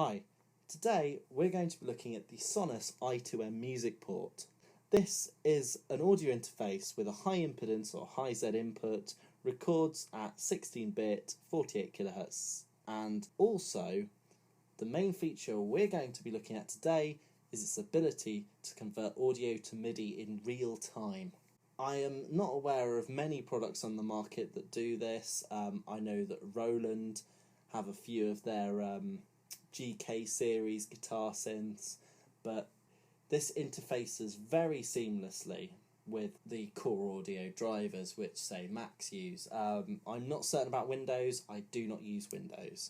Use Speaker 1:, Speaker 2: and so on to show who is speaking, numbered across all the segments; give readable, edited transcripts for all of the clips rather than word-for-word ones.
Speaker 1: Hi, today we're going to be looking at the Sonuus i2m Musicport. This is an audio interface with a high impedance or high Z input, records at 16-bit 48 kHz, and also the main feature we're going to be looking at today is its ability to convert audio to MIDI in real time. I am not aware of many products on the market that do this. I know that Roland have a few of their GK series guitar synths, but this interfaces very seamlessly with the core audio drivers which say Macs use. I'm not certain about Windows. I do not use Windows.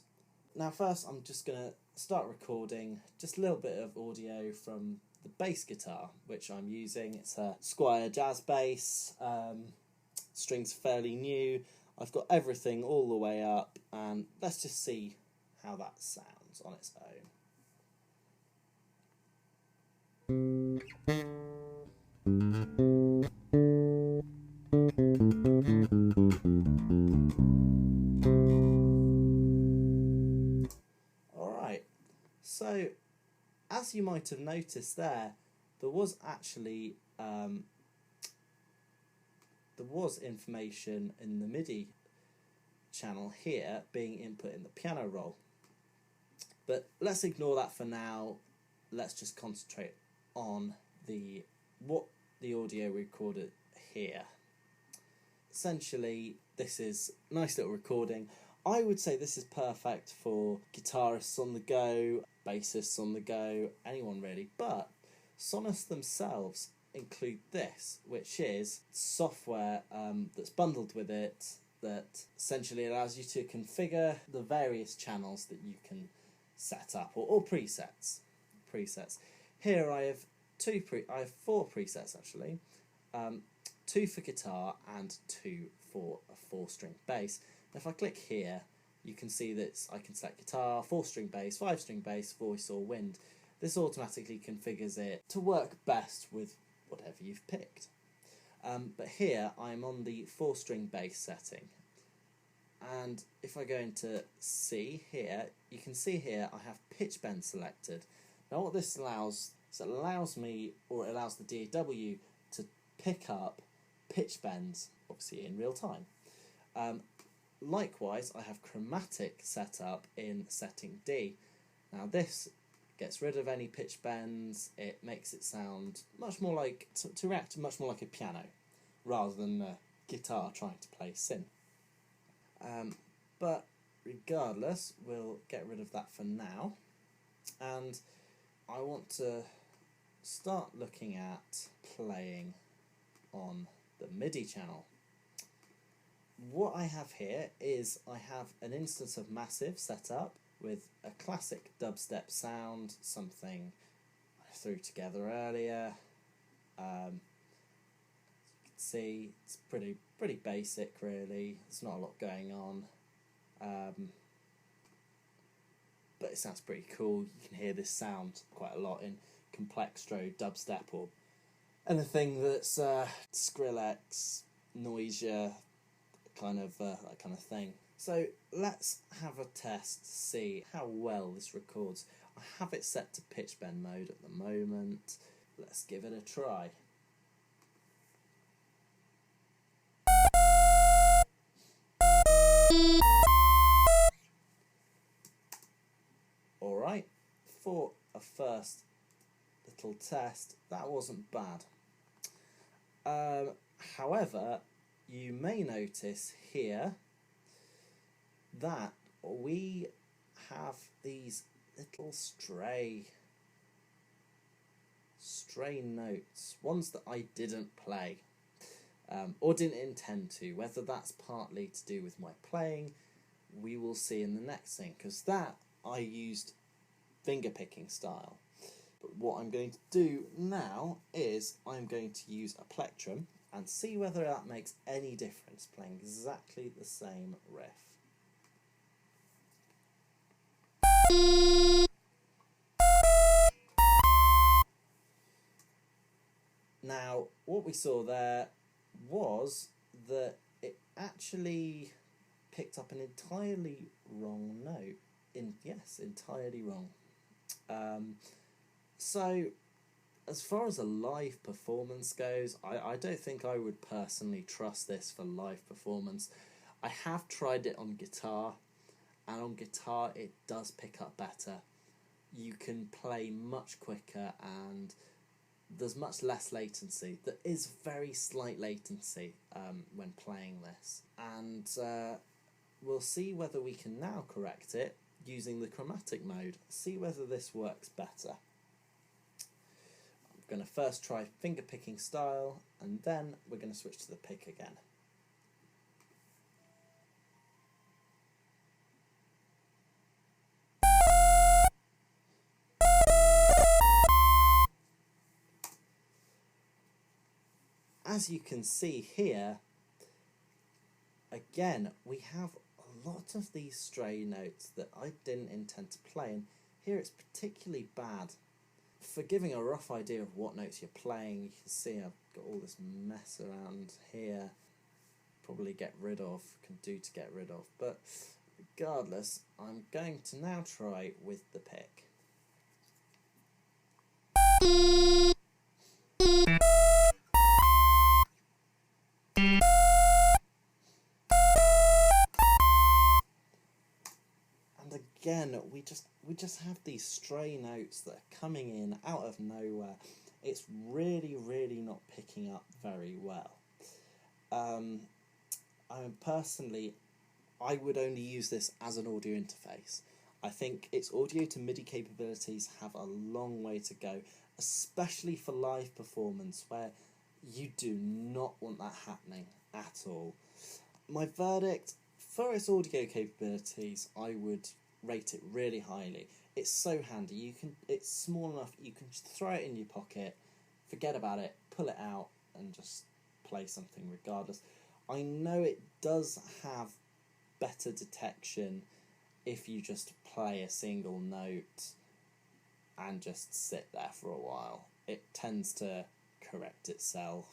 Speaker 1: Now first I'm just going to start recording just a little bit of audio from the bass guitar which I'm using. It's a Squier jazz bass, strings fairly new. I've got everything all the way up, and let's just see how that sounds on its own. Alright, so as you might have noticed there was actually information in the MIDI channel here being input in the piano roll. But let's ignore that for now. Let's just concentrate on what the audio recorded here. Essentially, this is a nice little recording. I would say this is perfect for guitarists on the go, bassists on the go, anyone really. But Sonuus themselves include this, which is software that's bundled with it that essentially allows you to configure the various channels that you can set up, or presets. Here I have four presets actually, 2 for guitar and 2 for a 4-string bass. If I click here, you can see that I can select guitar, 4-string bass, 5-string bass, voice or wind. This automatically configures it to work best with whatever you've picked. But here I'm on the 4-string bass setting, and if I go into C here, you can see here I have pitch bend selected. Now what this allows is it allows the DAW to pick up pitch bends, obviously in real time. Likewise, I have chromatic set up in setting D. Now this gets rid of any pitch bends. It makes it sound much more like, to react much more like a piano rather than a guitar trying to play synth. But regardless, we'll get rid of that for now, and I want to start looking at playing on the MIDI channel. What I have here is I have an instance of Massive set up with a classic dubstep sound, something I threw together earlier. As you can see, it's pretty basic really. There's not a lot going on, but it sounds pretty cool. You can hear this sound quite a lot in Complextro, dubstep, or anything that's Skrillex, Noisia, that kind of thing. So let's have a test to see how well this records. I have it set to pitch bend mode at the moment. Let's give it a try. Alright, for a first little test, that wasn't bad. However, you may notice here that we have these little stray notes, ones that I didn't play, or didn't intend to. Whether that's partly to do with my playing, we will see in the next thing, because that I used finger picking style. But what I'm going to do now is I'm going to use a plectrum and see whether that makes any difference playing exactly the same riff. Now, what we saw there was that it actually picked up an entirely wrong note. Yes, entirely wrong. So, as far as a live performance goes, I don't think I would personally trust this for live performance. I have tried it on guitar, and on guitar it does pick up better. You can play much quicker and there's much less latency. There is very slight latency when playing this, and we'll see whether we can now correct it using the chromatic mode, see whether this works better. I'm going to first try finger picking style, and then we're going to switch to the pick again. As you can see here, again, we have a lot of these stray notes that I didn't intend to play, and here it's particularly bad. For giving a rough idea of what notes you're playing, you can see I've got all this mess around here. Probably can get rid of, but regardless, I'm going to now try with the pick. And again, we just have these stray notes that are coming in out of nowhere. It's really not picking up very well. Personally, I would only use this as an audio interface. I think its audio to MIDI capabilities have a long way to go, especially for live performance, where you do not want that happening at all. My verdict, for its audio capabilities, I would rate it really highly. It's so handy. It's small enough, you can just throw it in your pocket, forget about it, pull it out, and just play something regardless. I know it does have better detection if you just play a single note and just sit there for a while. It tends to correct itself,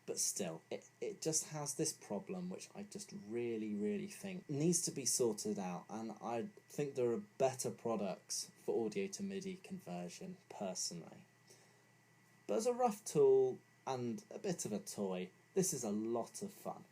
Speaker 1: but still, it just has this problem which I just really think needs to be sorted out, and I think there are better products for audio to MIDI conversion, personally. But as a rough tool and a bit of a toy, this is a lot of fun.